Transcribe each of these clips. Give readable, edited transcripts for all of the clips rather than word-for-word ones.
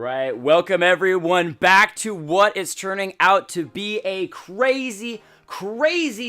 right, welcome everyone back to what is turning out to be a crazy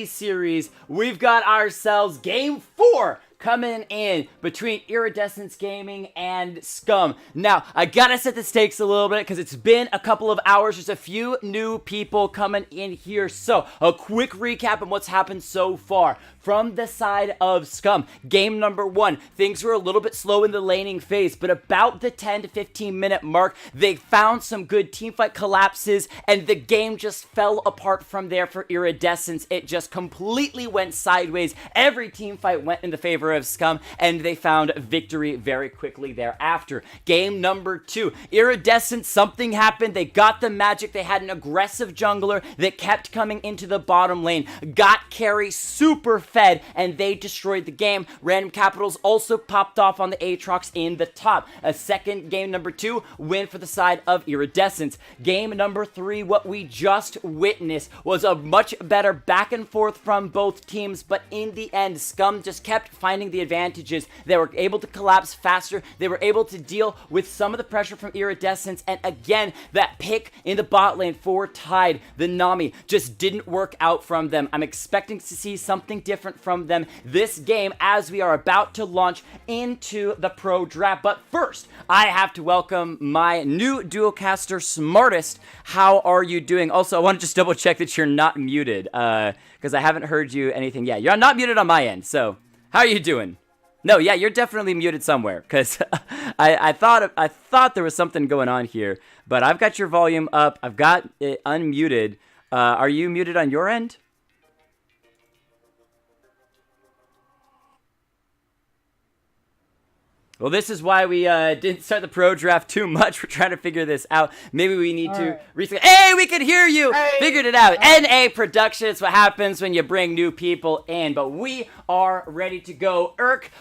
series. We've got ourselves Game 4 coming in between Iridescence Gaming and Scum. Now, I gotta set the stakes a little bit because it's been a couple of hours. There's a few new people coming in here. So, a quick recap on what's happened so far. From the side of Scum, game number 1, things were a little bit slow in the laning phase, but about the 10 to 15 minute mark, they found some good teamfight collapses, and the game just fell apart from there for Iridescence. It just completely went sideways. Every teamfight went in the favor of Scum, and they found victory very quickly thereafter. Game number 2, Iridescence, something happened. They got the magic. They had an aggressive jungler that kept coming into the bottom lane, got carry super fed, and they destroyed the game. Random Capitals also popped off on the Aatrox in the top. A second game number 2 win for the side of Iridescence. Game number 3, what we just witnessed was a much better back and forth from both teams, but in the end, Scum just kept finding the advantages. They were able to collapse faster. They were able to deal with some of the pressure from Iridescence, and again, that pick in the bot lane for Tide, the Nami, just didn't work out from them. I'm expecting to see something different from them this game as we are about to launch into the pro draft. But first, I have to welcome my new duocaster, Smartest. How are you doing? Also, I want to just double check that you're not muted because I haven't heard you anything yet. You're not muted on my end, so how are you doing? No, yeah, you're definitely muted somewhere because I thought there was something going on here, but I've got your volume up. I've got it unmuted. Are you muted on your end? Well, this is why we didn't start the pro draft too much. We're trying to figure this out. Maybe we need to reset. Hey, we could hear you. Hey. Figured it out. NA production. It's what happens when you bring new people in. But we are ready to go.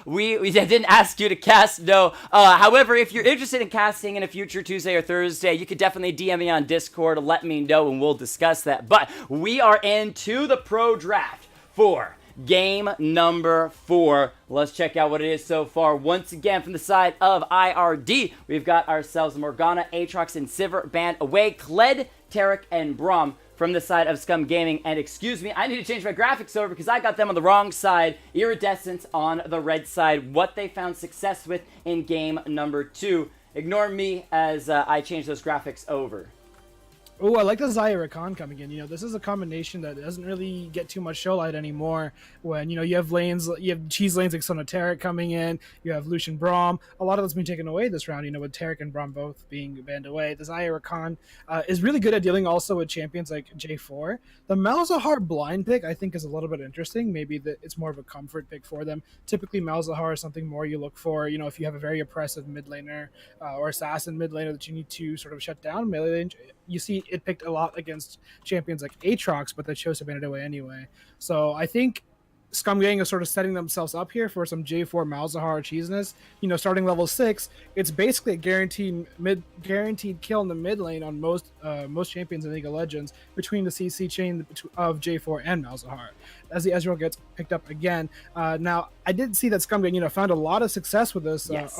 We didn't ask you to cast, no. However, if you're interested in casting in a future Tuesday or Thursday, you could definitely DM me on Discord. Let me know and we'll discuss that. But we are into the pro draft for game number 4. Let's check out what it is so far. Once again, from the side of IRD, we've got ourselves Morgana, Aatrox, and Sivir banned away. Kled, Tarek, and Braum from the side of Scum Gaming. And excuse me, I need to change my graphics over because I got them on the wrong side. Iridescence on the red side. What they found success with in game number 2. Ignore me as I change those graphics over. Oh, I like the Xayah Rakan coming in. You know, this is a combination that doesn't really get too much show light anymore. When, you know, you have cheese lanes like Tarek coming in, you have Lucian Braum. A lot of that's been taken away this round, you know, with Tarek and Braum both being banned away. The Xayah Rakan is really good at dealing also with champions like J4. The Malzahar blind pick, I think, is a little bit interesting. Maybe it's more of a comfort pick for them. Typically, Malzahar is something more you look for, you know, if you have a very oppressive mid laner or assassin mid laner that you need to sort of shut down melee lane. You see it picked a lot against champions like Aatrox, but they chose to ban it away anyway. So I think Scum Gang is sort of setting themselves up here for some J4 Malzahar cheesiness. You know, starting level 6, it's basically a guaranteed kill in the mid lane on most champions in League of Legends between the CC chain of J4 and Malzahar. As the Ezreal gets picked up again. Now, I did see that Scum Gang, you know, found a lot of success with this. Yes.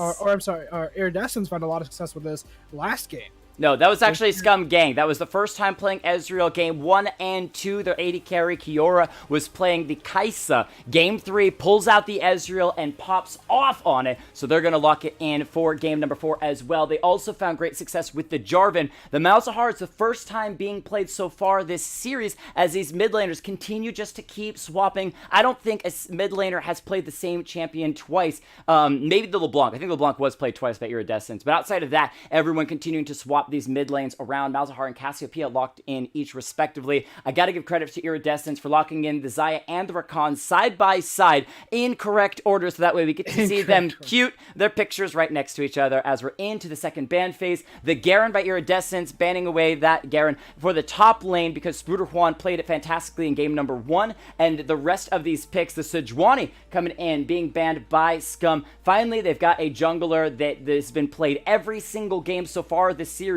Iridescence found a lot of success with this last game. No, that was actually Scum Gang. That was the first time playing Ezreal. Game 1 and 2, their AD carry, Kiora, was playing the Kai'Sa. Game 3, pulls out the Ezreal and pops off on it, so they're going to lock it in for game number 4 as well. They also found great success with the Jarvan. The Malzahar is the first time being played so far this series as these mid laners continue just to keep swapping. I don't think a mid laner has played the same champion twice. Maybe the LeBlanc. I think LeBlanc was played twice by Iridescence, but outside of that, everyone continuing to swap these mid lanes around. Malzahar and Cassiopeia locked in each respectively. I gotta give credit to Iridescence for locking in the Xayah and the Rakan side by side in correct order, so that way we get to see them cute, their pictures right next to each other as we're into the second ban phase. The Garen by Iridescence, banning away that Garen for the top lane because Spooter Juan played it fantastically in game number 1, and the rest of these picks, the Sejuani coming in, being banned by Scum. Finally, they've got a jungler that has been played every single game so far this series.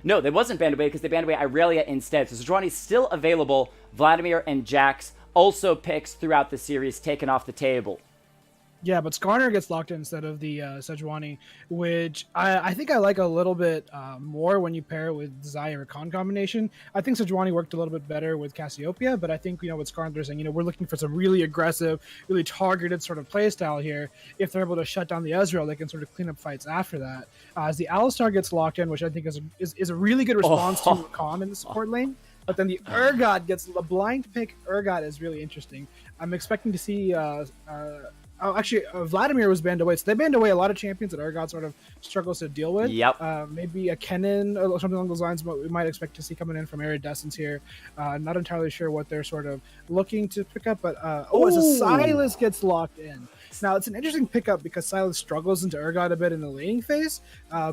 No, they wasn't banned away because they banned away Irelia instead. So Sejuani's still available. Vladimir and Jax also picks throughout the series taken off the table. Yeah, but Skarner gets locked in instead of the Sejuani, which I think I like a little bit more when you pair it with Zaya or Khan combination. I think Sejuani worked a little bit better with Cassiopeia, but I think, with Skarner, they're saying, we're looking for some really aggressive, really targeted sort of play style here. If they're able to shut down the Ezreal, they can sort of clean up fights after that. As the Alistar gets locked in, which I think is a really good response to Khan in the support lane. But then the Urgot gets the blind pick. Urgot is really interesting. I'm expecting to see Vladimir was banned away. So they banned away a lot of champions that Urgot sort of struggles to deal with. Yep. Maybe a Kennen or something along those lines, but we might expect to see coming in from Iridescence here. Not entirely sure what they're sort of looking to pick up, but as a Sylas gets locked in. Now, it's an interesting pickup because Sylas struggles into Urgot a bit in the laning phase,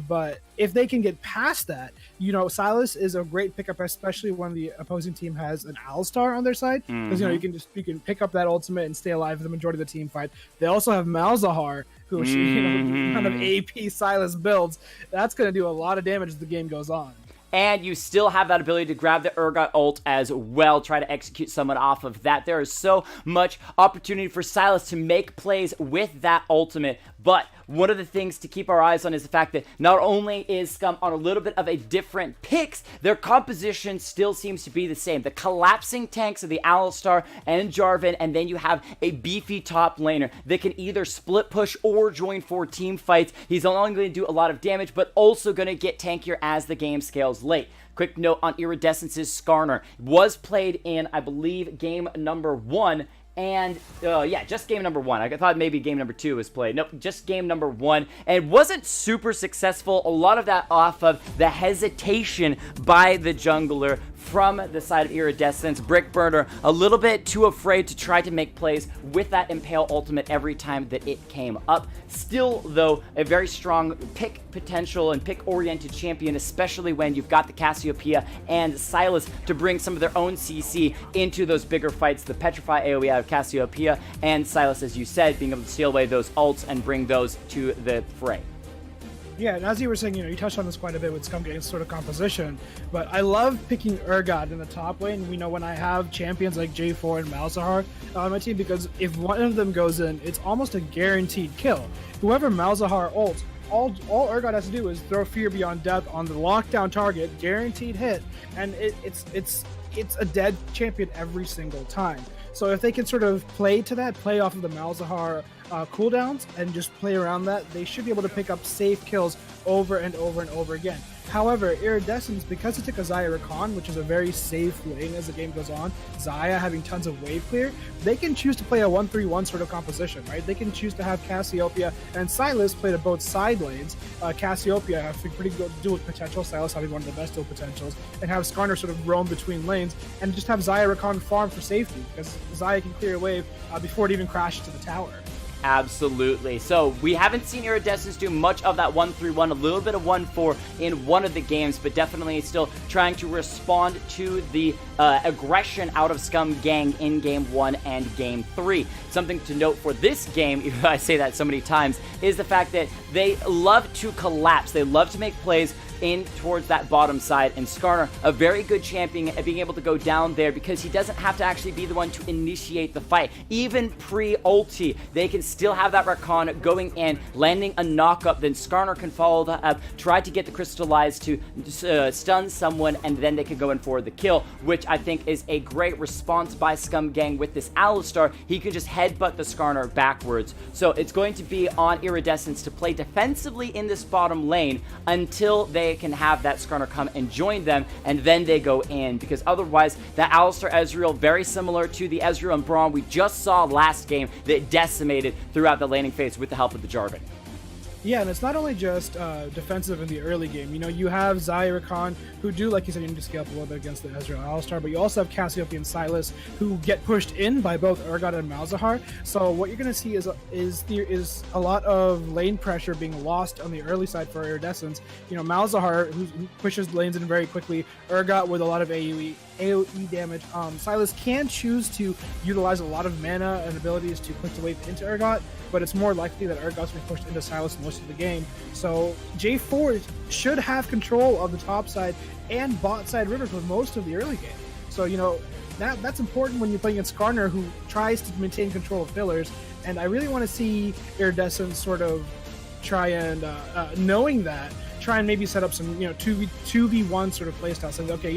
but if they can get past that, Sylas is a great pickup, especially when the opposing team has an Alistar on their side, because you can pick up that ultimate and stay alive for the majority of the team fight. They also have Malzahar, who kind of AP Sylas builds. That's going to do a lot of damage as the game goes on. And you still have that ability to grab the Urgot ult as well, try to execute someone off of that. There is so much opportunity for Sylas to make plays with that ultimate, but one of the things to keep our eyes on is the fact that not only is Scum on a little bit of a different picks, their composition still seems to be the same. The collapsing tanks of the Alistar and Jarvan, and then you have a beefy top laner that can either split push or join for team fights. He's not only going to do a lot of damage, but also going to get tankier as the game scales late. Quick note on Iridescence's Skarner. Was played in, I believe, game number 1. And, just game number 1. I thought maybe game number 2 was played. Nope, just game number 1. And wasn't super successful. A lot of that off of the hesitation by the jungler from the side of Iridescence. Brickburner, a little bit too afraid to try to make plays with that Impale ultimate every time that it came up. Still, though, a very strong pick potential and pick-oriented champion, especially when you've got the Cassiopeia and Sylas to bring some of their own CC into those bigger fights. The Petrify AoE out of Cassiopeia and Sylas, as you said, being able to steal away those ults and bring those to the fray. Yeah, and as you were saying, you touched on this quite a bit with Scum Gang's sort of composition, but I love picking Urgot in the top lane, when I have champions like J4 and Malzahar on my team, because if one of them goes in, it's almost a guaranteed kill. Whoever Malzahar ults, all Urgot has to do is throw Fear Beyond Death on the lockdown target, guaranteed hit, and it's a dead champion every single time. So if they can sort of play off of the Malzahar cooldowns and just play around that, they should be able to pick up safe kills over and over and over again. However, Iridescence, because it took a Zaya Rakan, which is a very safe lane as the game goes on, Zaya having tons of wave clear, they can choose to play a 1-3-1 sort of composition, right? They can choose to have Cassiopeia and Sylas play to both side lanes. Cassiopeia having pretty good dual potential, Sylas having one of the best dual potentials, and have Skarner sort of roam between lanes, and just have Zaya Rakan farm for safety, because Zaya can clear a wave before it even crashes to the tower. Absolutely. So we haven't seen Iridescence do much of that 1-3-1, a little bit of 1-4 in one of the games, but definitely still trying to respond to the aggression out of Scum Gang in Game 1 and Game 3. Something to note for this game, even though I say that so many times, is the fact that they love to collapse. They love to make plays in towards that bottom side, and Skarner, a very good champion at being able to go down there because he doesn't have to actually be the one to initiate the fight. Even pre-ulti, they can still have that Rakan going in, landing a knock-up, then Skarner can follow that up, try to get the Crystallize to stun someone, and then they can go in for the kill, which I think is a great response by Scum Gang with this Alistar. He can just headbutt the Skarner backwards. So it's going to be on Iridescence to play defensively in this bottom lane until they can have that Skarner come and join them, and then they go in, because otherwise that Alistar Ezreal, very similar to the Ezreal and Braum we just saw last game that decimated throughout the laning phase with the help of the Jarvan. Yeah, and it's not only just defensive in the early game. You have Zaya Rakan, who do, like you said, you need to scale up a little bit against the Ezreal Alistar, but you also have Cassiopeia and Sylas, who get pushed in by both Urgot and Malzahar. So what you're going to see is a lot of lane pressure being lost on the early side for Iridescence. Malzahar, who pushes lanes in very quickly, Urgot with a lot of AoE damage. Sylas can choose to utilize a lot of mana and abilities to push the wave into Urgot, but it's more likely that Urgot's been pushed into Sylas most of the game. So J4 should have control of the top side and bot side river for most of the early game. So, that's important when you're playing against Skarner, who tries to maintain control of pillars And I really want to see Iridescence sort of try and, knowing that, try and maybe set up some, 2v1 sort of playstyle. Saying, okay,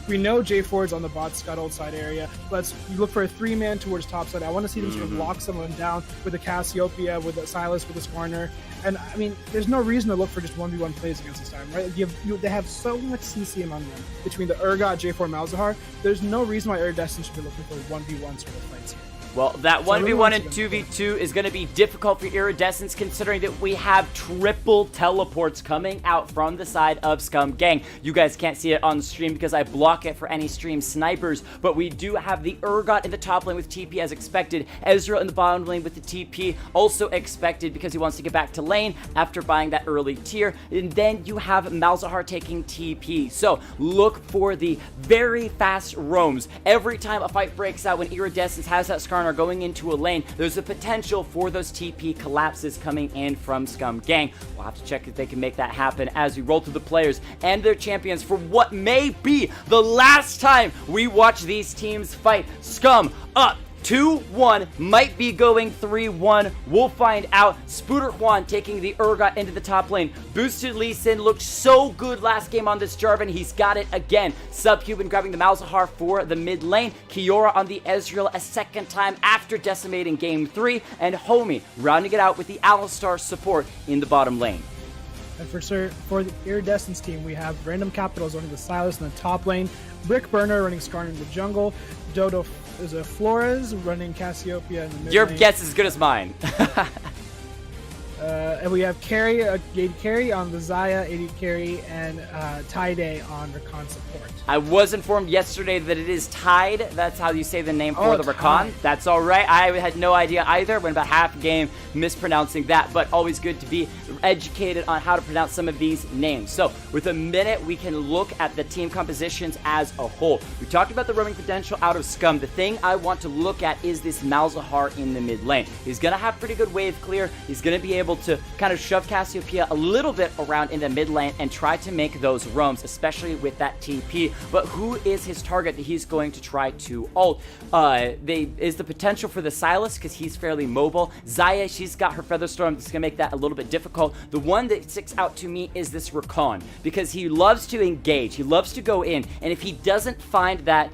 we know J4's on the bot scuttled side area. Let's look for a 3-man towards top side. I want to see them sort of lock someone down with the Cassiopeia, with the Silas, with the Skarner. And I mean, there's no reason to look for just 1v1 plays against this time, right? They have so much CC among them between the Urgot, J4, Malzahar. There's no reason why Iridescence should be looking for 1v1 sort of fights here. Well, that 1v1 and 2v2 is going to be difficult for Iridescence, considering that we have triple teleports coming out from the side of Scum Gang. You guys can't see it on stream because I block it for any stream snipers, but we do have the Urgot in the top lane with TP as expected, Ezreal in the bottom lane with the TP, also expected because he wants to get back to lane after buying that early tier, and then you have Malzahar taking TP. So look for the very fast roams. Every time a fight breaks out when Iridescence has that Skarner going into a lane, there's a potential for those TP collapses coming in from Scum Gang. We'll have to check if they can make that happen as we roll through the players and their champions for what may be the last time we watch these teams fight. Scum up 2-1, might be going 3-1. We'll find out. Spooter Juan taking the Urgot into the top lane. Boosted Lee Sin looked so good last game on this Jarvan. He's got it again. Subhuman grabbing the Malzahar for the mid lane. Kiora on the Ezreal a second time after decimating game 3. And Homie rounding it out with the Alistar support in the bottom lane. And for the Iridescence team, we have Random Capitals running the Silas in the top lane, Brick Burner running Skarner in the jungle, Dodo is a Flores running Cassiopeia in the mid Your lane. guess is as good as mine. And we have Carry, AD Carry on the Xayah, AD Carry, and Tide on Rakan support. I was informed yesterday that it is Tide. That's how you say the name for the Rakan. Tide. That's all right. I had no idea either. Went about half a game mispronouncing that, but always good to be educated on how to pronounce some of these names. So with a minute, we can look at the team compositions as a whole. We talked about the roaming potential out of Scum. The thing I want to look at is this Malzahar in the mid lane. He's going to have pretty good wave clear. He's going to be able to kind of shove Cassiopeia a little bit around in the mid lane and try to make those roams, especially with that TP. But who is his target that he's going to try to ult? Is the potential for the Silas, because he's fairly mobile. Xayah, she's got her Featherstorm. It's going to make that a little bit difficult. The one that sticks out to me is this Rakan, because he loves to engage. He loves to go in, and if he doesn't find that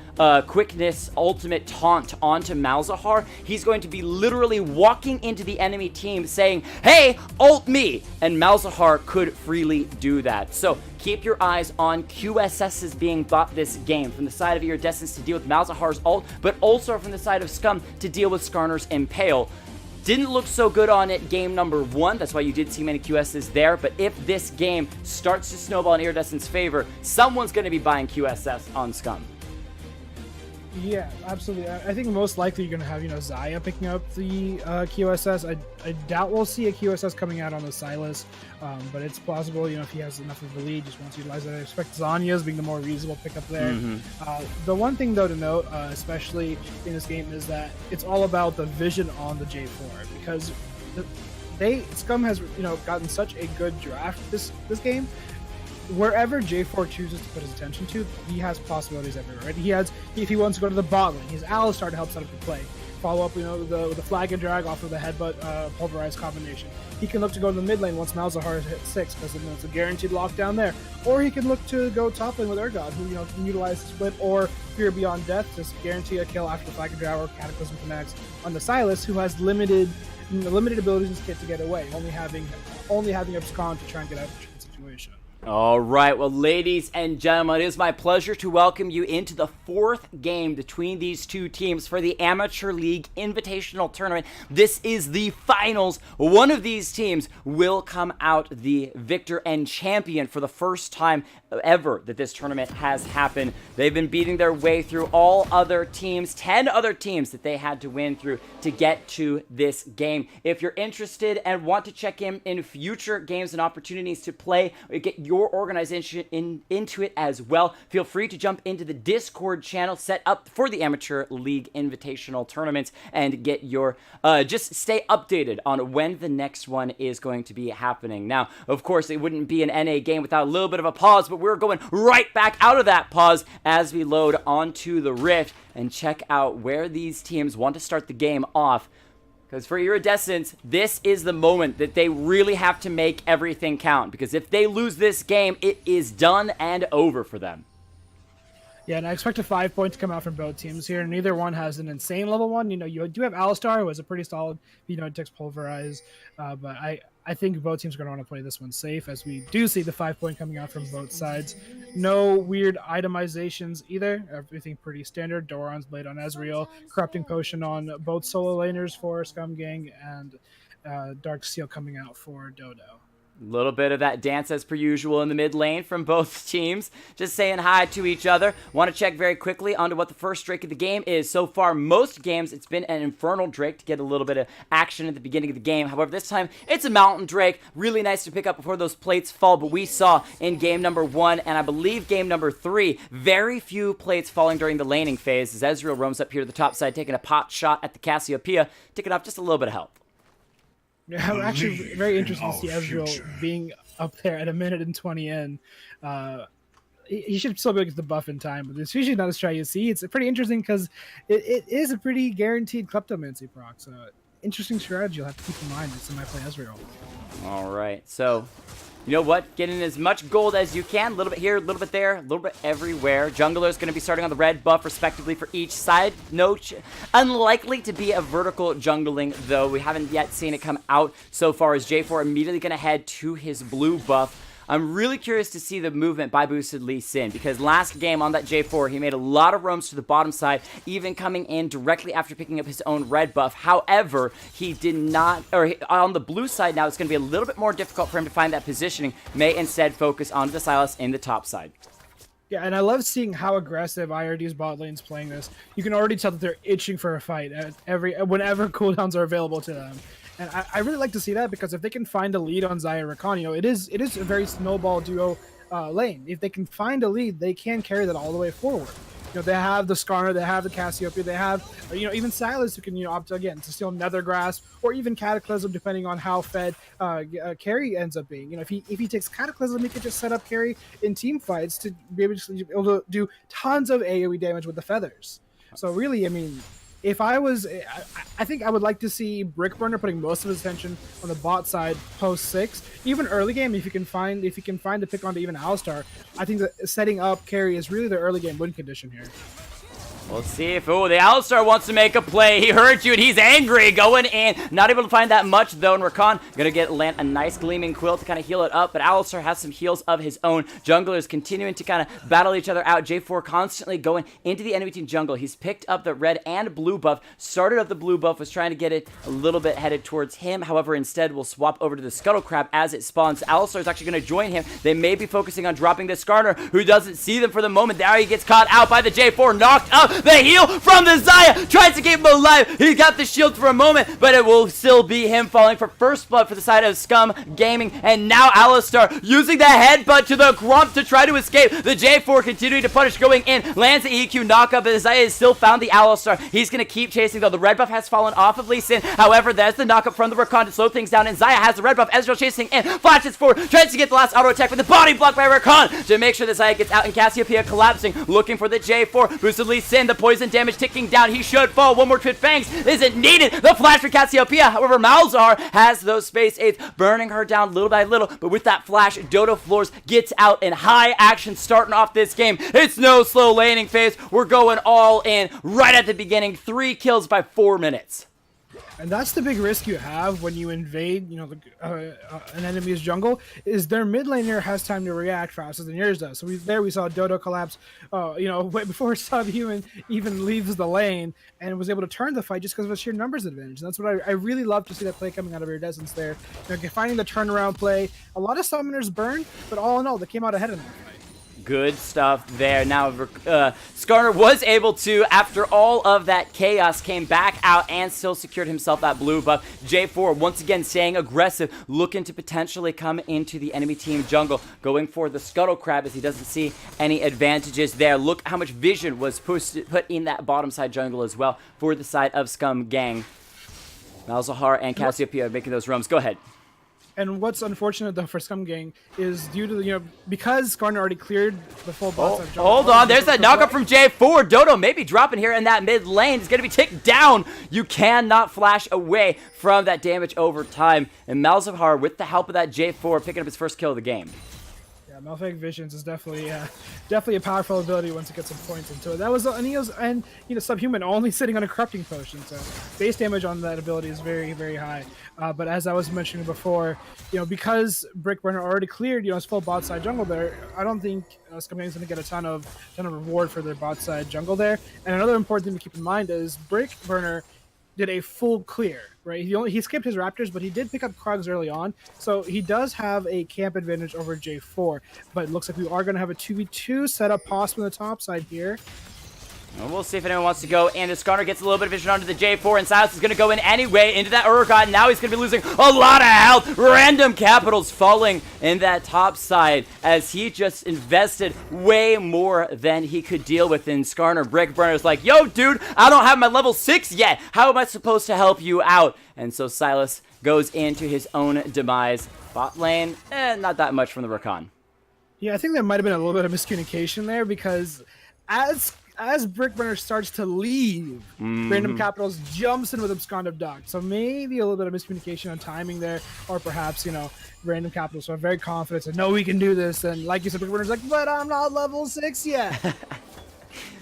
quickness ultimate taunt onto Malzahar, he's going to be literally walking into the enemy team saying, hey, ult me, and Malzahar could freely do that. So keep your eyes on QSSs being bought this game from the side of Iridescence to deal with Malzahar's ult, but also from the side of Scum to deal with Skarner's Impale. Didn't look so good on it game number 1. That's why you did see many QSs there. But if this game starts to snowball in Iridescence's favor, someone's going to be buying QSS on Scum. Yeah, absolutely. I think most likely you're going to have, Xayah picking up the QSS. I doubt we'll see a QSS coming out on the Silas, but it's plausible, if he has enough of a lead, just wants to utilize it. I expect Zanya's being the more reasonable pickup there. The one thing, though, to note, especially in this game, is that it's all about the vision on the J4, because Scum has, gotten such a good draft this game. Wherever J4 chooses to put his attention to, he has possibilities everywhere, right? If he wants to go to the bot lane, he has Alistar to help set up the play. Follow up, with the flag and drag off of the headbutt pulverized combination. He can look to go to the mid lane once Malzahar has hit 6, because it's a guaranteed lockdown there. Or he can look to go top lane with Urgot, who can utilize the split, or Fear Beyond Death, just guarantee a kill after the flag and drag or Cataclysm connects on the Silas, who has limited abilities in his kit to get away, only having Scum to try and get out of the situation. All right, well, ladies and gentlemen, it is my pleasure to welcome you into the 4th game between these two teams for the Amateur League Invitational Tournament. This is the finals. One of these teams will come out the victor and champion for the first time ever that this tournament has happened. They've been beating their way through all other teams, 10 other teams that they had to win through to get to this game. If you're interested and want to check in future games and opportunities to play, get your organization into it as well, feel free to jump into the Discord channel set up for the Amateur League Invitational Tournaments and get your just stay updated on when the next one is going to be happening. Now, of course, it wouldn't be an NA game without a little bit of a pause, but we're going right back out of that pause as we load onto the Rift and check out where these teams want to start the game off. Because for Iridescence, this is the moment that they really have to make everything count. Because if they lose this game, it is done and over for them. Yeah, and I expect a 5 point to come out from both teams here. Neither one has an insane level one. You know, you do have Alistar, who has a pretty solid, you know, it takes Pulverize. But I think both teams are going to want to play this one safe, as we do see the 5 point coming out from both sides. No weird itemizations either. Everything pretty standard. Doran's Blade on Ezreal, Corrupting Potion on both solo laners for Scum Gang, and Dark Steel coming out for Dodo. A little bit of that dance as per usual in the mid lane from both teams. Just saying hi to each other. Want to check very quickly onto what the first Drake of the game is. So far, most games, it's been an Infernal Drake to get a little bit of action at the beginning of the game. However, this time, it's a Mountain Drake. Really nice to pick up before those plates fall. But we saw in game number 1 and I believe game number 3, very few plates falling during the laning phase as Ezreal roams up here to the top side, taking a pot shot at the Cassiopeia, taking off just a little bit of health. Yeah, actually very interesting to see Ezreal being up there at 1:20 in. He should still be able to get the buff in time, but it's usually not a strat you see. It's pretty interesting because it is a pretty guaranteed Kleptomancy proc, so interesting strategy you'll have to keep in mind as somebody play Ezreal. All right, so you know what? Getting as much gold as you can. A little bit here, a little bit there, a little bit everywhere. Jungler's going to be starting on the red buff, respectively, for each side. Unlikely to be a vertical jungling, though. We haven't yet seen it come out so far as J4 immediately going to head to his blue buff. I'm really curious to see the movement by boosted Lee Sin, because last game on that J4, he made a lot of roams to the bottom side, even coming in directly after picking up his own red buff. However, he did not, or on the blue side now, it's going to be a little bit more difficult for him to find that positioning. May instead focus onto the Sylas in the top side. Yeah, and I love seeing how aggressive IRD's bot lane's playing this. You can already tell that they're itching for a fight at whenever cooldowns are available to them. And I really like to see that, because if they can find a lead on Xayah Rakan, you know, it is a very snowball duo lane. If they can find a lead, they can carry that all the way forward. You know, they have the Skarner, they have the Cassiopeia, they have, you know, even Sylas, who can, you know, opt again to steal Nether Grasp, or even Cataclysm, depending on how fed carry ends up being. You know, if he takes Cataclysm, he could just set up carry in team fights to be able to do tons of AoE damage with the feathers. So really, I mean, if I was, I think I would like to see Brickburner putting most of his attention on the bot side post 6. Even early game, if you can find a pick onto even Alistar, I think that setting up carry is really the early game win condition here. We'll see if, the Alistar wants to make a play. He heard you and he's angry, going in. Not able to find that much though, and Rakan gonna land a nice Gleaming Quill to kind of heal it up, but Alistar has some heals of his own. Junglers continuing to kind of battle each other out. J4 constantly going into the enemy team jungle. He's picked up the red and blue buff. Started up the blue buff, was trying to get it a little bit headed towards him. However, instead will swap over to the Scuttle Crab as it spawns. Alistar is actually gonna join him. They may be focusing on dropping the Skarner, who doesn't see them for the moment. There he gets caught out by the J4, knocked up. The heal from the Xayah, tries to keep him alive. He got the shield for a moment, but it will still be him falling for first blood for the side of Scum Gaming. And now Alistar using the headbutt to the Grump to try to escape. The J4 continuing to punish, going in, lands the EQ knockup, but Xayah has still found the Alistar. He's going to keep chasing though. The red buff has fallen off of Lee Sin. However, there's the knockup from the Rakan to slow things down, and Xayah has the red buff. Ezreal chasing in, flashes forward, tries to get the last auto attack, but the body blocked by Rakan to make sure that Xayah gets out, and Cassiopeia collapsing, looking for the J4. Boosted Lee Sin, the poison damage ticking down. He should fall. One more Twin Fangs isn't needed. The flash for Cassiopeia. However, Malzahar has those Space Aids, burning her down little by little, but with that flash, Dodo Floors gets out in high action starting off this game. It's no slow laning phase. We're going all in right at the beginning. 3 kills by 4 minutes. And that's the big risk you have when you invade, you know, an enemy's jungle, is their mid laner has time to react faster than yours does. So we saw Dodo collapse, you know, way before Subhuman even leaves the lane, and was able to turn the fight just because of a sheer numbers advantage. And that's what I really love to see, that play coming out of Iridescence there. You know, finding the turnaround play. A lot of summoners burned, but all in all, they came out ahead in that fight. Good stuff there. Now, Skarner was able to, after all of that chaos, came back out and still secured himself that blue buff. J4 once again staying aggressive, looking to potentially come into the enemy team jungle, going for the Scuttle Crab as he doesn't see any advantages there. Look how much vision was put in that bottom side jungle as well for the side of Scum Gang. Malzahar and Cassiopeia making those roams. Go ahead. And what's unfortunate though for Scum Gang is due to the, because Garner already cleared the full bot side jungle. Hold on, there's that knockup from J4. Dodo maybe dropping here in that mid lane. It's gonna be ticked down. You cannot flash away from that damage over time. And Malzahar, with the help of that J4, picking up his first kill of the game. Yeah, Malphite Visions is definitely a powerful ability once it gets some points into it. That was and Subhuman only sitting on a corrupting potion, so base damage on that ability is very, very high. But as I was mentioning before, because Brickburner already cleared his full bot side jungle there, I don't think Scum is going to get a ton of reward for their bot side jungle there. And another important thing to keep in mind is Brickburner did a full clear, right? He skipped his Raptors, but he did pick up Krugs early on, so he does have a camp advantage over J4. But it looks like we are going to have a 2v2 setup possible on the top side here. And we'll see if anyone wants to go. And Skarner gets a little bit of vision onto the J4, and Silas is going to go in anyway into that Urgot. Now he's going to be losing a lot of health. Random capitals falling in that top side as he just invested way more than he could deal with. And Skarner Brickburner's like, yo, dude, I don't have my level 6 yet. How am I supposed to help you out? And so Silas goes into his own demise. Bot lane, not that much from the Rakan. Yeah, I think there might have been a little bit of miscommunication there because as Brickburner starts to leave, Random Capitals jumps in with Abscond Duck. So maybe a little bit of miscommunication on timing there, or perhaps, Random Capitals are very confident and know we can do this. And like you said, Brickburner's like, but I'm not level 6 yet.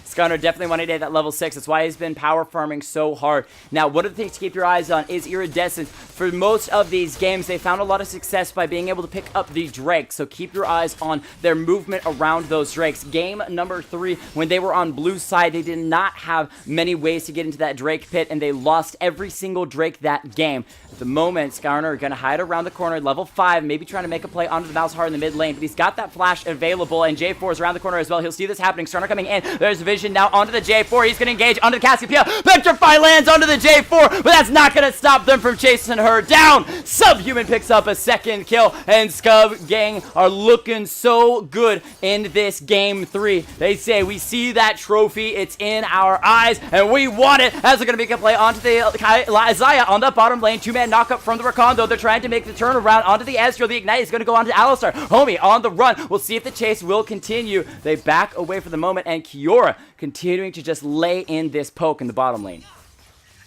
Skarner definitely wanted to hit that level 6. That's why he's been power farming so hard. Now, one of the things to keep your eyes on is Iridescence. For most of these games, they found a lot of success by being able to pick up the Drake. So keep your eyes on their movement around those Drakes. Game number 3, when they were on blue side, they did not have many ways to get into that Drake pit, and they lost every single Drake that game. At the moment, Skarner are going to hide around the corner, level 5, maybe trying to make a play onto the Malzahar in the mid lane, but he's got that flash available, and J4 is around the corner as well. He'll see this happening. Skarner coming in. There's Vision now onto the J4. He's going to engage onto the Cassiopeia. Petrify lands onto the J4, but that's not going to stop them from chasing her down. Subhuman picks up a second kill, and Scum Gang are looking so good in this game 3. They say, we see that trophy, it's in our eyes, and we want it, as they're going to make a play onto the Isaiah on the bottom lane. 2-man knockup from the Rakan, though. They're trying to make the turnaround onto the Ezreal. The Ignite is going to go onto Alistar. Homie on the run. We'll see if the chase will continue. They back away for the moment, and Kiora continuing to just lay in this poke in the bottom lane.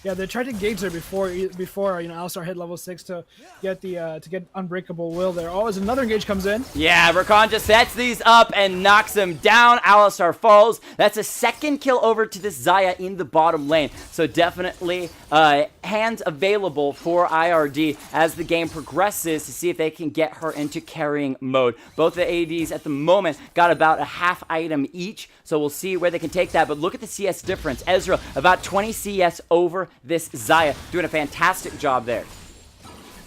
Yeah, they tried to engage there before Alistar hit level 6 to get Unbreakable Will there. Oh, as another engage comes in. Yeah, Rakan just sets these up and knocks him down. Alistar falls. That's a second kill over to this Xayah in the bottom lane. So definitely hands available for IRD as the game progresses to see if they can get her into carrying mode. Both the ADs at the moment got about a half item each, so we'll see where they can take that. But look at the CS difference. Ezreal, about 20 CS over this Xayah, doing a fantastic job there.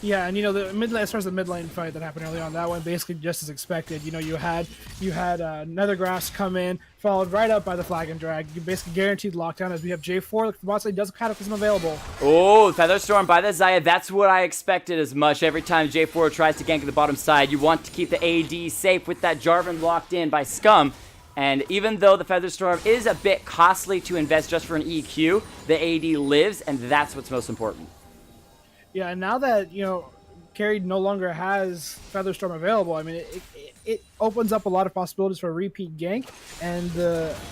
Yeah, and the mid lane, as far as the mid lane fight that happened early on, that one basically just as expected. You had Nethergrass come in, followed right up by the Flag and Drag. You basically guaranteed lockdown as we have J4. The bot side does have Cataclysm available. Oh, Featherstorm by the Xayah. That's what I expected as much. Every time J4 tries to gank the bottom side, you want to keep the AD safe with that Jarvan locked in by Scum. And even though the Featherstorm is a bit costly to invest just for an EQ, the AD lives, and that's what's most important. Yeah, and now that, Carried no longer has Featherstorm available, I mean, it opens up a lot of possibilities for a repeat gank, and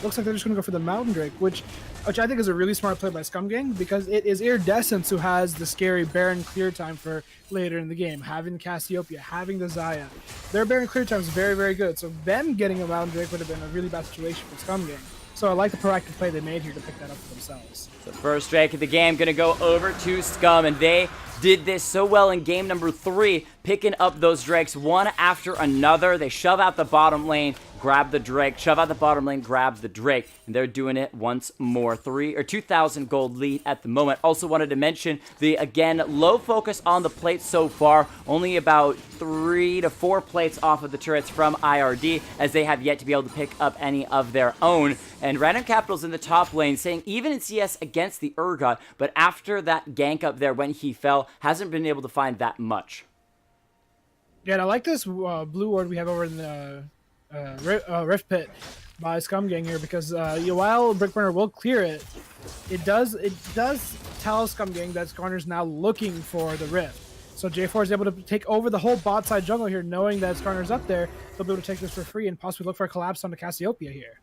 looks like they're just going to go for the Mountain Drake, which I think is a really smart play by Scum Gang, because it is Iridescence who has the scary Baron clear time for later in the game, having Cassiopeia, having the Xayah. Their Baron clear time is very, very good, so them getting a Mountain Drake would have been a really bad situation for Scum Gang. So I like the proactive play they made here to pick that up for themselves. The first Drake of the game going to go over to Scum, and they did this so well in game number 3, picking up those Drakes one after another. They shove out the bottom lane, grab the Drake, shove out the bottom lane, grab the Drake, and they're doing it once more. 2,000 gold lead at the moment. Also wanted to mention the, again, low focus on the plates so far, only about 3 to 4 plates off of the turrets from IRD, as they have yet to be able to pick up any of their own. And Random Capital's in the top lane, saying even in CS against the Urgot, but after that gank up there when he fell, hasn't been able to find that much. Yeah, and I like this blue ward we have over in the Rift Pit by Scum Gang here, because while Brickburner will clear it, it does tell Scum Gang that Skarner's now looking for the Rift. So J4 is able to take over the whole bot side jungle here, knowing that Skarner's up there. They'll be able to take this for free and possibly look for a collapse on the Cassiopeia here.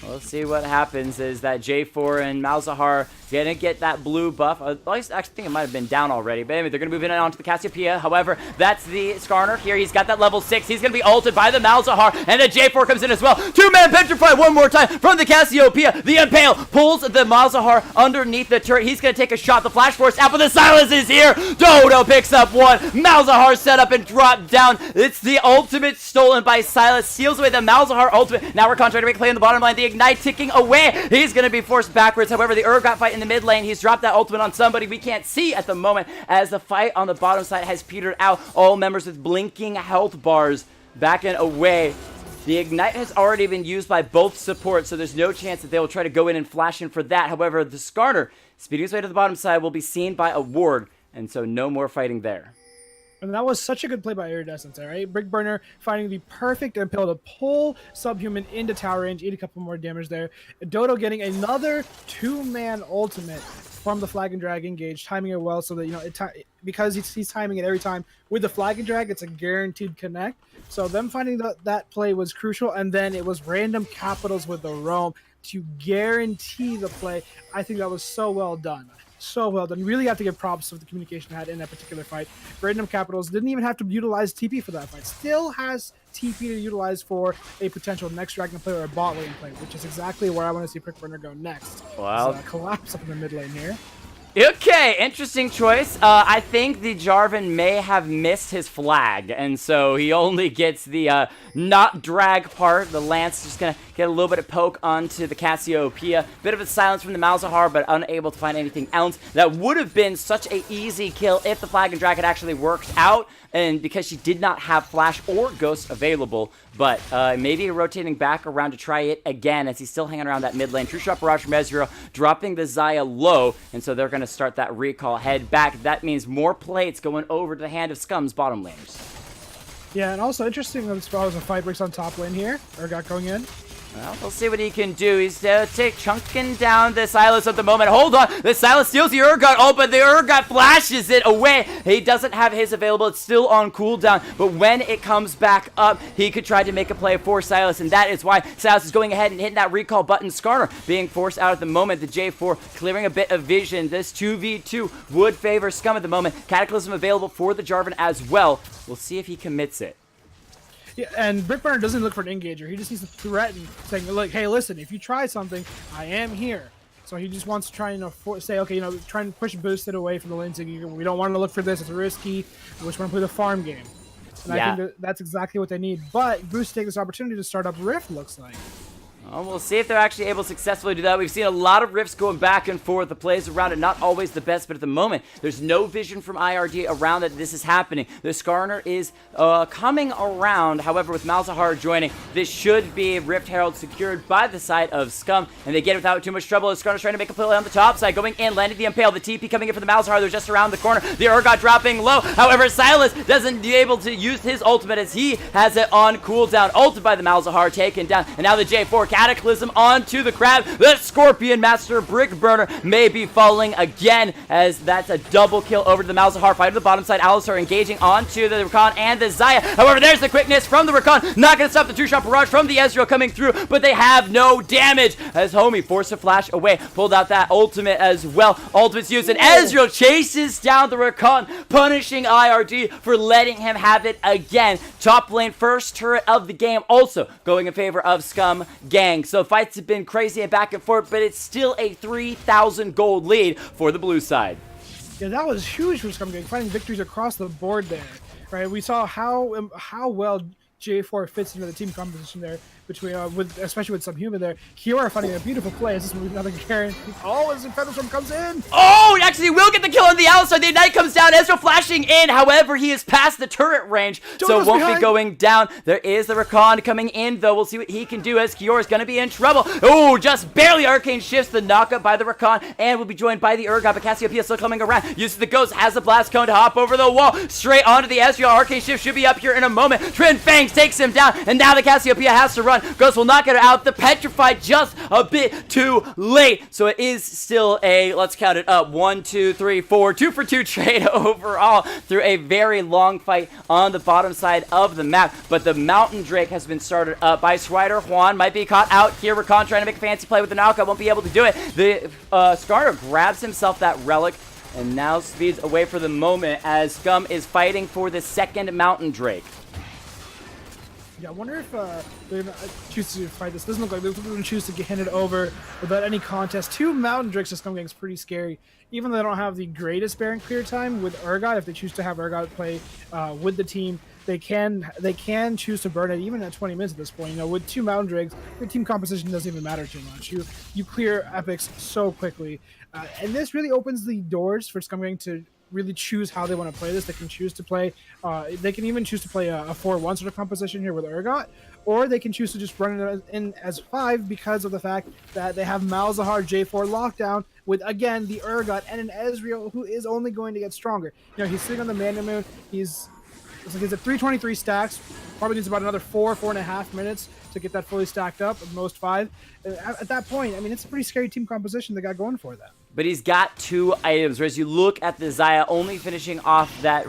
We'll see what happens. Is that J4 and Malzahar gonna get that blue buff? At least I actually think it might have been down already. But anyway, they're gonna move in onto the Cassiopeia. However, that's the Skarner here. He's got that level 6. He's gonna be ulted by the Malzahar, and the J4 comes in as well. Two-man petrify one more time from the Cassiopeia. The Impale pulls the Malzahar underneath the turret. He's gonna take a shot. The Flash Force out, but the Silence is here. Dodo picks up one. Malzahar set up and dropped down. It's the ultimate stolen by Silas. Seals away the Malzahar ultimate. Now we're trying to make play in the bottom line. The Ignite ticking away. He's going to be forced backwards. However, the Urgot fight in the mid lane, he's dropped that ultimate on somebody we can't see at the moment, as the fight on the bottom side has petered out. All members with blinking health bars backing away. The Ignite has already been used by both supports, so there's no chance that they will try to go in and flash in for that. However, the Skarner, speeding his way to the bottom side, will be seen by a ward, and so no more fighting there. And that was such a good play by Iridescence, all right? Brickburner finding the perfect impale to pull Subhuman into tower range, eat a couple more damage there. Dodo getting another two-man ultimate from the Flag and Drag engage, timing it well so that, you know, because he's timing it every time. With the Flag and Drag, it's a guaranteed connect. So them finding that play was crucial, and then it was random capitals with the roam to guarantee the play. I think that was so well done. So well done. You really have to give props to the communication had in that particular fight. Random Capitals didn't even have to utilize TP for that fight. Still has TP to utilize for a potential next Dragon play or a bot lane play, which is exactly where I want to see Brickburner go next. Wow. Collapse up in the mid lane here. Okay, interesting choice. I think the Jarvan may have missed his flag, and so he only gets the not drag part. The Lance just gonna get a little bit of poke onto the Cassiopeia. Bit of a silence from the Malzahar, but unable to find anything else. That would have been such an easy kill if the flag and drag had actually worked out, and because she did not have flash or ghost available. But maybe rotating back around to try it again, as he's still hanging around that mid lane. True shot barrage from Ezreal, dropping the Xayah low, and so they're going to start that recall, head back. That means more plates going over to the hand of Scum's bottom laners. Yeah, and also interesting as far as a fight breaks on top lane here. Urgot going in. Well, we'll see what he can do. He's chunking down the Silas at the moment. Hold on. The Silas steals the Urgot. Oh, but the Urgot flashes it away. He doesn't have his available. It's still on cooldown. But when it comes back up, he could try to make a play for Silas. And that is why Silas is going ahead and hitting that recall button. Skarner being forced out at the moment. The J4 clearing a bit of vision. This 2v2 would favor Scum at the moment. Cataclysm available for the Jarvan as well. We'll see if he commits it. Yeah, and Brickburner doesn't look for an engager. He just needs to threaten, saying, "Look, hey, listen, if you try something, I am here." So he just wants to try and say, okay, you know, try and push Boosted away from the lane. Saying, we don't want to look for this. It's risky. We just want to play the farm game. And I think that's exactly what they need. But Boosted take this opportunity to start up Rift, looks like. Well, we'll see if they're actually able to successfully do that. We've seen a lot of rifts going back and forth. The plays around it, not always the best, but at the moment, there's no vision from IRD around that this is happening. The Skarner is coming around. However, with Malzahar joining, this should be Rift Herald secured by the side of Scum, and they get it without too much trouble. The Skarner's trying to make a play on the top side, going in, landing the Impale. The TP coming in for the Malzahar. They're just around the corner. The Urgot dropping low. However, Silas doesn't be able to use his ultimate as he has it on cooldown. Ulted by the Malzahar, taken down, and now the J4 Cataclysm onto the Crab. The Scorpion Master Brickburner may be falling again, as that's a double kill over to the Malzahar. Fight to the bottom side. Alistar engaging onto the Rakan and the Xayah. However, there's the quickness from the Rakan. Not going to stop the two-shot barrage from the Ezreal coming through, but they have no damage as Homie forced to flash away. Pulled out that ultimate as well. Ultimate's used, and Ezreal chases down the Rakan, punishing IRD for letting him have it again. Top lane, first turret of the game, also going in favor of Scum Gang. So fights have been crazy and back and forth, but it's still a 3,000 gold lead for the blue side. Yeah, that was huge for Scum Gang, finding victories across the board there. Right, we saw how well J4 fits into the team composition there, between especially with Subhuman there. Kiora finding a beautiful play. This is another Karen. Oh, as Featherstorm comes in. Oh, actually will get the kill on the Alistar. The Ignite comes down. Ezreal flashing in. However, he is past the turret range, so it won't be going down. There is the Rakan coming in, though. We'll see what he can do, as Kiora is going to be in trouble. Oh, just barely Arcane shifts the knockup by the Rakan, and will be joined by the Urgot. But Cassiopeia still coming around. Uses the Ghost, has the Blast Cone to hop over the wall. Straight onto the Ezreal. Arcane shift should be up here in a moment. Twin Fangs Phoenix takes him down, and now the Cassiopeia has to run. Ghost will not get her out. The Petrified just a bit too late. So it is still a, let's count it up, 1, 2, 3, 4, 2 for 2 trade overall through a very long fight on the bottom side of the map. But the Mountain Drake has been started up by Strider. Juan might be caught out here. Rakan trying to make a fancy play with the knockout, won't be able to do it. The Skarner grabs himself that relic and now speeds away for the moment as Scum is fighting for the second Mountain Drake. Yeah, I wonder if they're going to choose to fight this. Doesn't look like they're going to choose to get handed over without any contest. 2 Mountain Drakes to Scum Gang is pretty scary. Even though they don't have the greatest Baron clear time with Urgot, if they choose to have Urgot play with the team, they can choose to burn it even at 20 minutes at this point. You know, with 2 Mountain Drakes, the team composition doesn't even matter too much. You clear epics so quickly, and this really opens the doors for Scum Gang to really choose how they want to play this. They can choose to play, they can even choose to play a 4-1 sort of composition here with Urgot, or they can choose to just run it in as 5 because of the fact that they have Malzahar J4 lockdown with, again, the Urgot and an Ezreal who is only going to get stronger. You know, he's sitting on the Mana Moon. He's at 323 stacks. Probably needs about another 4.5 minutes to get that fully stacked up, at most 5. At that point, I mean, it's a pretty scary team composition they got going for them. But he's got 2 items, whereas you look at the Xayah only finishing off that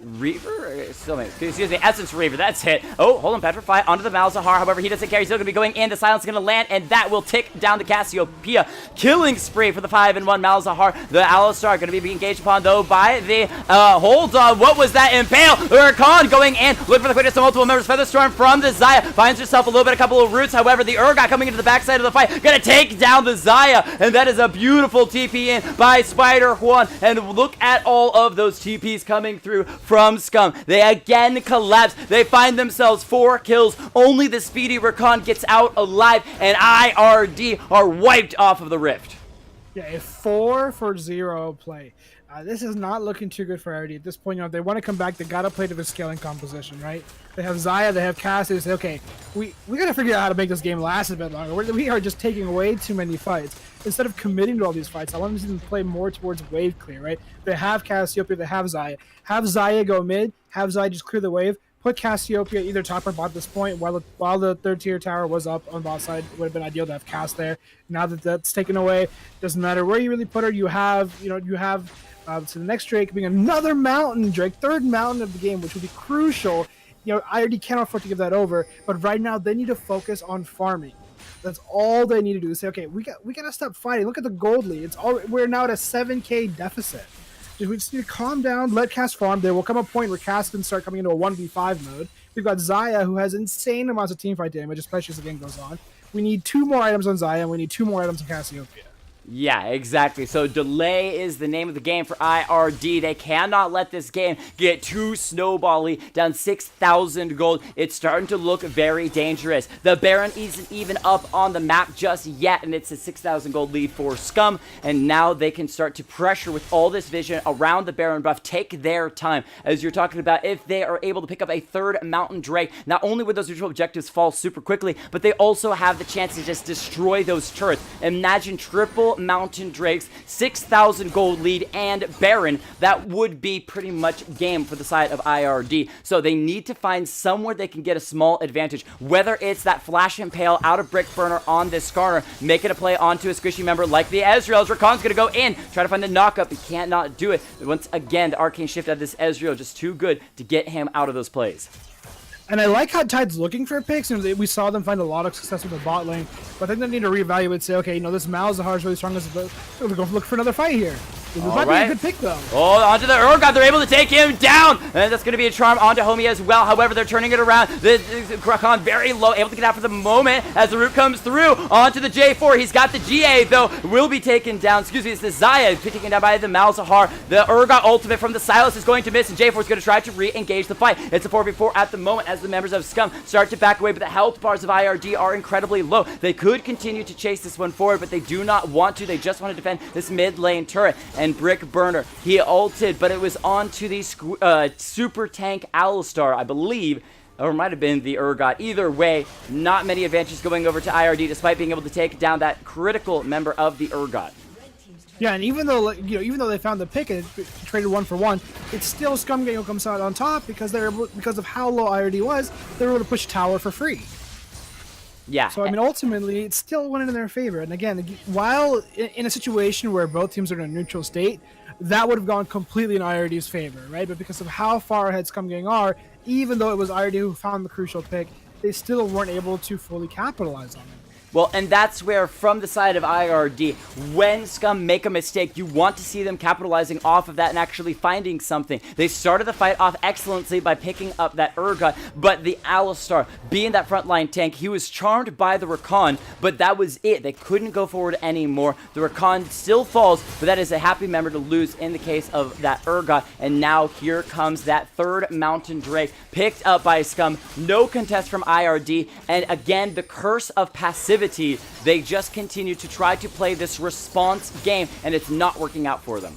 Reaver? Excuse me, Essence Reaver, that's it. Oh, hold on, Petrify onto the Malzahar. However, he doesn't care. He's still going to be going in. The silence is going to land, and that will tick down the Cassiopeia. Killing spree for the 5-1 Malzahar. The Alistar going to be engaged upon, though, by the, hold on, what was that impale? Urkon going in, looking for the quickness of multiple members. Featherstorm from the Xayah. Finds herself a couple of roots. However, the Urgot coming into the backside of the fight. Going to take down the Xayah, and that is a beautiful TP in by Spider Juan. And look at all of those TPs coming through from Scum. They again collapse. They find themselves 4 kills. Only the speedy Rakan gets out alive, and IRD are wiped off of the Rift. Yeah, a 4-for-0 play. This is not looking too good for IRD at this point. You know, if they want to come back, they gotta play to the scaling composition, right? They have Xayah, they have Cass. They say, okay, we gotta figure out how to make this game last a bit longer. We are just taking way too many fights. Instead of committing to all these fights, I want them to see them play more towards wave clear, right? They have Cassiopeia, they have Xayah. Have Xayah go mid, have Xayah just clear the wave, put Cassiopeia either top or bot at this point. While the 3rd tier tower was up on bot side, it would have been ideal to have Cass there. Now that that's taken away, doesn't matter where you really put her. You have so the next Drake being another Mountain Drake, 3rd Mountain of the game, which would be crucial. You know, IRD can't afford to give that over, but right now they need to focus on farming. That's all they need to do. They say, okay, we gotta stop fighting. Look at the gold lead. We're now at a 7k deficit. We just need to calm down, let Cass farm. There will come a point where Cass can start coming into a 1v5 mode. We've got Xayah, who has insane amounts of teamfight damage, especially as the game goes on. We need 2 more items on Xayah, and we need 2 more items on Cassiopeia. Yeah, exactly. So delay is the name of the game for IRD. They cannot let this game get too snowbally, down 6,000 gold. It's starting to look very dangerous. The Baron isn't even up on the map just yet, and it's a 6,000 gold lead for Scum. And now they can start to pressure with all this vision around the Baron buff. Take their time. As you're talking about, if they are able to pick up a 3rd Mountain Drake, not only would those neutral objectives fall super quickly, but they also have the chance to just destroy those turrets. Imagine triple Mountain Drakes, 6,000 gold lead, and Baron. That would be pretty much game for the side of IRD. So they need to find somewhere they can get a small advantage, whether it's that Flash Impale out of Brick Burner on this Skarner, making a play onto a squishy member like the Ezreal. Rakan's gonna go in, try to find the knockup. He can't not do it. Once again, the Arcane Shift of this Ezreal just too good to get him out of those plays. And I like how Tide's looking for picks, and we saw them find a lot of success with the bot lane. But I think they need to reevaluate and say, okay, you know, this Malzahar is really strong. We're going to look for another fight here. This might be a good pick, though. Oh, onto the Urgot. They're able to take him down. And that's going to be a charm onto Homie as well. However, they're turning it around. The Rakan very low, able to get out for the moment as the root comes through. Onto the J4. He's got the GA, though. Will be taken down. Excuse me, it's the Xayah taken down by the Malzahar. The Urgot ultimate from the Silas is going to miss, and J4 is going to try to re-engage the fight. It's a 4v4 at the moment as the members of Scum start to back away, but the health bars of IRD are incredibly low. They could continue to chase this one forward, but they do not want to. They just want to defend this mid lane turret. And Brick Burner, he ulted, but it was onto the super tank Alistar, I believe, or it might have been the Urgot. Either way, not many advantages going over to IRD, despite being able to take down that critical member of the Urgot. Yeah, and even though even though they found the pick and it traded 1-for-1, it's still Scum Gang who comes out on top because because of how low IRD was, they were able to push tower for free. Yeah. So I mean, ultimately, it's still went in their favor. And again, while in a situation where both teams are in a neutral state, that would have gone completely in IRD's favor, right? But because of how far ahead Scum Gang are, even though it was IRD who found the crucial pick, they still weren't able to fully capitalize on it. Well, and that's where, from the side of IRD, when Scum make a mistake, you want to see them capitalizing off of that and actually finding something. They started the fight off excellently by picking up that Urgot, but the Alistar, being that frontline tank, he was charmed by the Rakan, but that was it. They couldn't go forward anymore. The Rakan still falls, but that is a happy member to lose in the case of that Urgot, and now here comes that third Mountain Drake, picked up by Scum. No contest from IRD, and again, the curse of passivity. They just continue to try to play this response game, and it's not working out for them.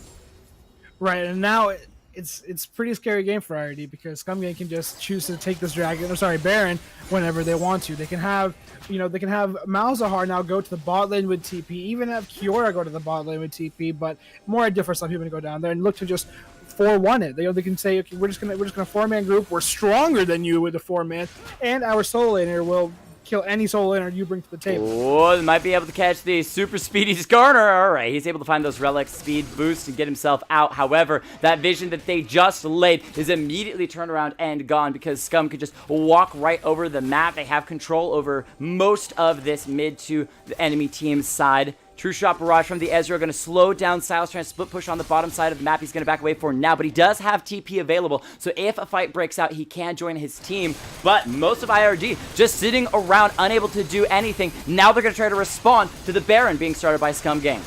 Right, and now it's pretty scary game for IRD because Scum Gang can just choose to take this Baron whenever they want to. They can have Malzahar now go to the bot lane with TP, even have Kiora go to the bot lane with TP, but more ideal for some people to go down there and look to just 4-1 it. They can say, okay, we're just gonna 4-man group. We're stronger than you with the 4-man, and our solo laner will kill any solo laner you bring to the table. Oh, they might be able to catch the super speedy Skarner. All right, he's able to find those relic speed boosts and get himself out. However, that vision that they just laid is immediately turned around and gone because Scum could just walk right over the map. They have control over most of this mid to the enemy team's side. True Shot Barrage from the Ezreal going to slow down Silas, trying to split push on the bottom side of the map. He's going to back away for now, but he does have TP available, so if a fight breaks out, he can join his team. But most of IRD just sitting around, unable to do anything. Now they're going to try to respond to the Baron being started by Scum Gang.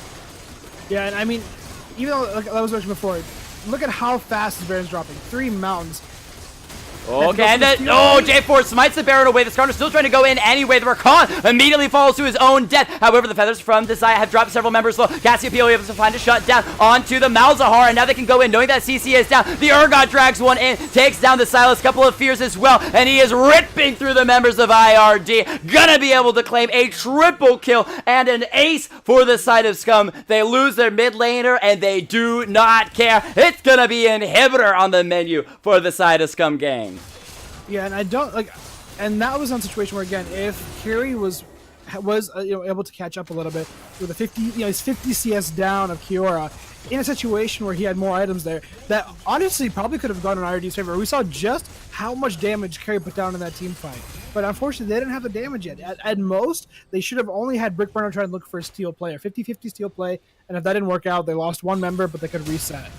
Yeah, and I mean, even though, like I was mentioning before, look at how fast the Baron's dropping. 3 mountains. Okay, and then, J4 smites the Baron away. The Skarner's still trying to go in anyway. The Rakan immediately falls to his own death. However, the feathers from the Zaya have dropped several members low. Cassiopeia able to find a shut down onto the Malzahar, and now they can go in, knowing that CC is down. The Urgot drags one in, takes down the Silas, couple of fears as well, and he is ripping through the members of IRD. Gonna be able to claim a triple kill and an ace for the side of Scum. They lose their mid laner, and they do not care. It's gonna be Inhibitor on the menu for the side of Scum Gang. Yeah, and I don't and that was on a situation where, again, if Kiri was able to catch up a little bit with a 50, his 50 CS down of Kiora in a situation where he had more items there, that honestly probably could have gone in IRD's favor. We saw just how much damage Kiri put down in that team fight, but unfortunately they didn't have the damage yet. At most, they should have only had Brickburner try and look for a steal play, a 50-50 steal play, and if that didn't work out, they lost one member, but they could reset.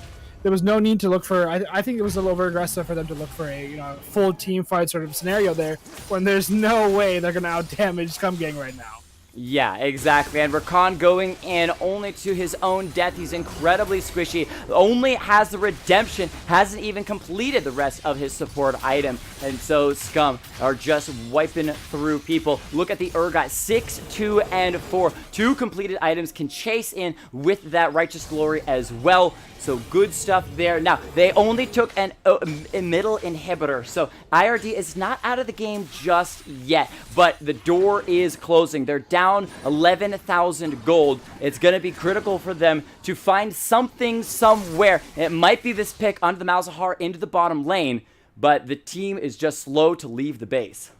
There was no need to look for. I think it was a little over aggressive for them to look for a full team fight sort of scenario there, when there's no way they're gonna out damage Scum Gang right now. Yeah, exactly. And Rakan going in only to his own death. He's incredibly squishy. Only has the redemption. Hasn't even completed the rest of his support item. And so Scum are just wiping through people. Look at the Urgot. 6, 2, and 4. 2 completed items can chase in with that Righteous Glory as well. So good stuff there. Now, they only took a middle inhibitor. So IRD is not out of the game just yet. But the door is closing. They're down 11,000 gold. It's going to be critical for them to find something somewhere. It might be this pick onto the Malzahar into the bottom lane, but the team is just slow to leave the base.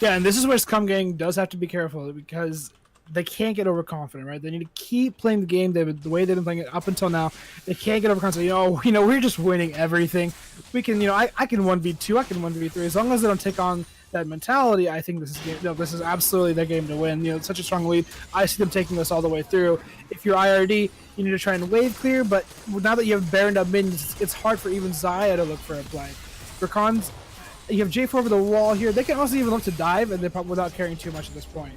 Yeah, and this is where Scum Gang does have to be careful because they can't get overconfident, right? They need to keep playing the game the way they've been playing it up until now. They can't get overconfident. We're just winning everything. We can, I can 1v2, I can 1v3. As long as they don't take on that mentality, I think this is absolutely their game to win. It's such a strong lead. I see them taking this all the way through. If you're IRD, you need to try and wave clear, but now that you have Baron up mid, it's hard for even Zaya to look for a play. Rakan's, you have J4 over the wall here. They can also even look to dive, and without caring too much at this point.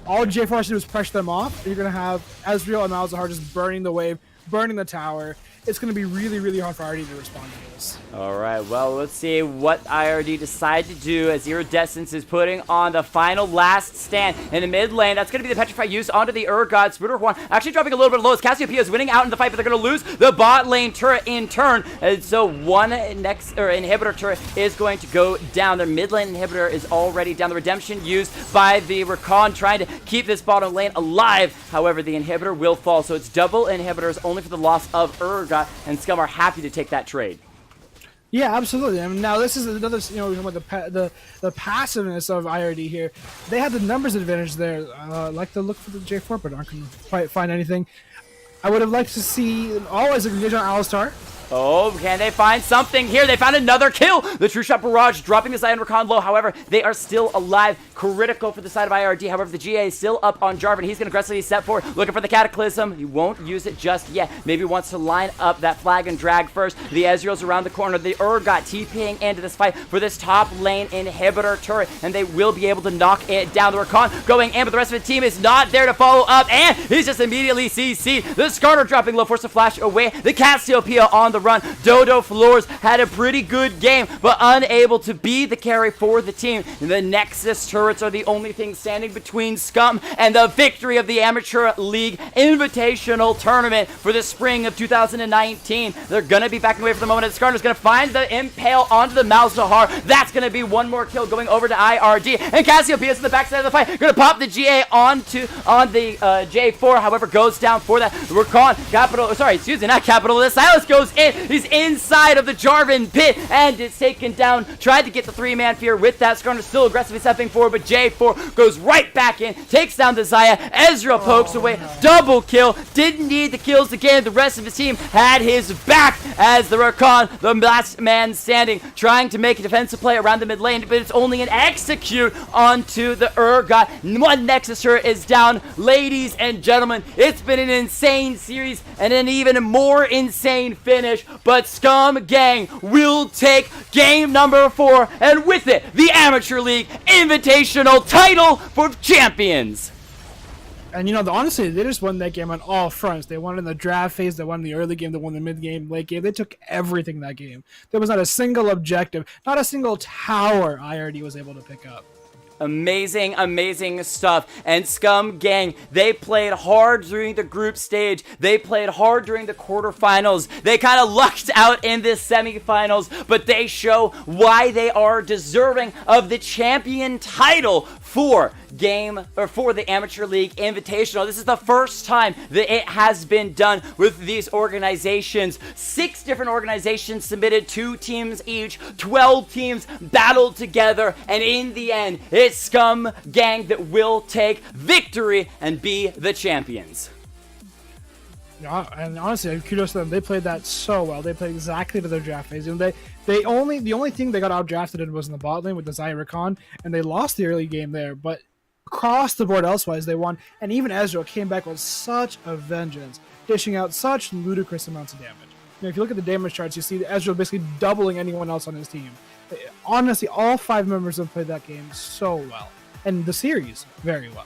All J4 has to do is pressure them off. You're going to have Ezreal and Malzahar just burning the wave, burning the tower, it's going to be really, really hard for IRD to respond to this. All right, well, let's see what IRD decide to do as Iridescence is putting on the final last stand in the mid lane. That's going to be the Petrify used onto the Urgot. Spooter actually dropping a little bit low as Cassiopeia is winning out in the fight, but they're going to lose the bot lane turret in turn. And so one inhibitor turret is going to go down. Their mid lane inhibitor is already down. The redemption used by the Rakan trying to keep this bottom lane alive. However, the inhibitor will fall, so it's double inhibitors only for the loss of Urgot, and Scum are happy to take that trade. Yeah, absolutely. I mean, now this is another, with the passiveness of IRD here. They had the numbers advantage there. Like to look for the J4, but aren't going to quite find anything. I would have liked to see always a engage on Alistar. Oh, can they find something here? They found another kill. The True Shot Barrage dropping the Zion Rakan low. However, they are still alive. Critical for the side of IRD. However, the GA is still up on Jarvan. He's going to aggressively step forward, looking for the Cataclysm. He won't use it just yet. Maybe wants to line up that flag and drag first. The Ezreal's around the corner. The Urgot TPing into this fight for this top lane inhibitor turret, and they will be able to knock it down. The Rakan going in, but the rest of the team is not there to follow up, and he's just immediately CC'd. The Skarner dropping low, forced to flash away. The Cassiopeia on the run. Dodo Flores had a pretty good game, but unable to be the carry for the team. The Nexus turrets are the only thing standing between Scum and the victory of the Amateur League Invitational Tournament for the spring of 2019. They're going to be backing away for the moment, and Skarner's going to find the Impale onto the Malzahar. That's going to be one more kill going over to IRD, and Cassiopeia's in the backside of the fight. Going to pop the GA on the J4, however, goes down for that. Rakan, not Capital, the Silas goes in. He's inside of the Jarvan pit, and it's taken down. Tried to get the 3-man fear with that. Skarner still aggressively stepping forward, but J4 goes right back in, takes down the Xayah. Ezreal pokes away, double kill. Didn't need the kills again. The rest of his team had his back as the Rakan, the last man standing, trying to make a defensive play around the mid lane, but it's only an execute onto the Urgot. One Nexus turret is down. Ladies and gentlemen, it's been an insane series and an even more insane finish, but Scum Gang will take game number 4, and with it, the Amateur League Invitational title for champions. And honestly, they just won that game on all fronts. They won in the draft phase, they won in the early game, they won the mid game, late game. They took everything that game. There was not a single objective, not a single tower IRD was able to pick up. Amazing, amazing stuff. And Scum Gang, they played hard during the group stage. They played hard during the quarterfinals. They kind of lucked out in the semifinals, but they show why they are deserving of the champion title for the Amateur League Invitational. This is the first time that it has been done with these organizations. 6 different organizations submitted, 2 teams each, 12 teams battled together, and in the end, it's Scum Gang that will take victory and be the champions. Yeah, and honestly, kudos to them. They played that so well. They played exactly to their draft phase. The only thing they got outdrafted in was in the bot lane with the Xayah Rakan, and they lost the early game there. But across the board, elsewise, they won. And even Ezreal came back with such a vengeance, dishing out such ludicrous amounts of damage. If you look at the damage charts, you see Ezreal basically doubling anyone else on his team. Honestly, all 5 members have played that game so well, and the series very well.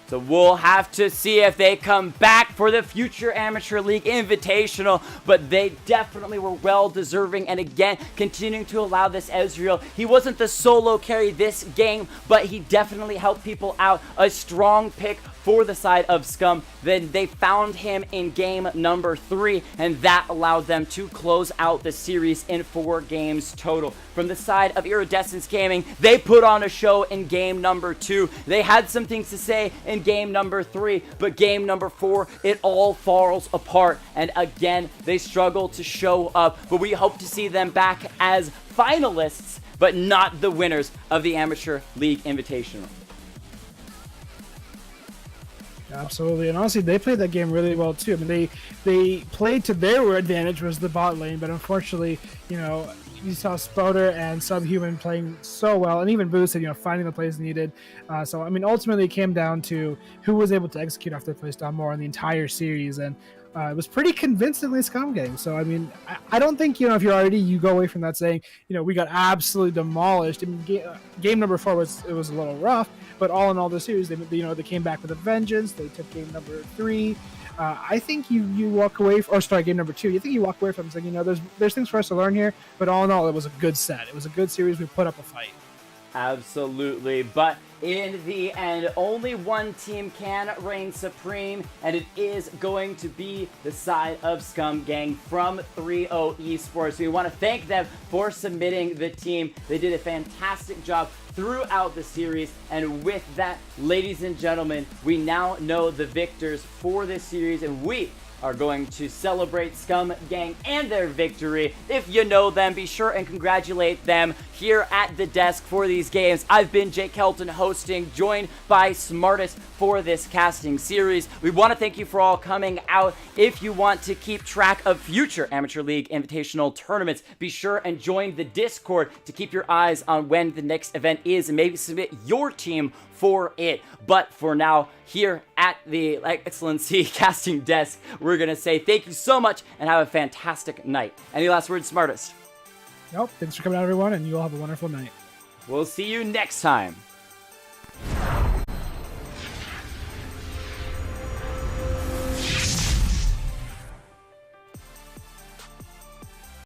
So we'll have to see if they come back for the future Amateur League Invitational, but they definitely were well deserving, and again, continuing to allow this Ezreal. He wasn't the solo carry this game, but he definitely helped people out. A strong pick for the side of Scum. Then they found him in game number 3, and that allowed them to close out the series in 4 games total. From the side of Iridescence Gaming, they put on a show in game number 2. They had some things to say in game number 3, but game number 4, it all falls apart, and again, they struggle to show up, but we hope to see them back as finalists, but not the winners of the Amateur League Invitational. Absolutely, and honestly, they played that game really well too. I mean, they played to their advantage was the bot lane, but unfortunately, you saw Spouter and Subhuman playing so well, and even Boosted, finding the plays needed. So, I mean, ultimately, it came down to who was able to execute off their playstyle more in the entire series, and it was pretty convincingly Scum Gang. So, I mean, I don't think, if you're already, you go away from that saying, we got absolutely demolished. I mean, game number 4 was a little rough, but all in all, the series, they came back with a vengeance. They took game number 3. I think you walk away, or sorry, game number 2. You think you walk away from saying, there's things for us to learn here, but all in all, it was a good set. It was a good series. We put up a fight. Absolutely, but in the end, only one team can reign supreme, and it is going to be the side of Scum Gang from 3-0 Esports. We want to thank them for submitting the team. They did a fantastic job throughout the series, and with that, ladies and gentlemen, we now know the victors for this series, and we are going to celebrate Scum Gang and their victory. If you know them, be sure and congratulate them here at the desk for these games. I've been Jake Kelton hosting, joined by Smartest for this casting series. We want to thank you for all coming out. If you want to keep track of future Amateur League Invitational tournaments, be sure and join the Discord to keep your eyes on when the next event is and maybe submit your team for it. But for now, here at the XLNC casting desk, we're going to say thank you so much and have a fantastic night. Any last words, Smartest? Nope. Thanks for coming out, everyone, and you all have a wonderful night. We'll see you next time.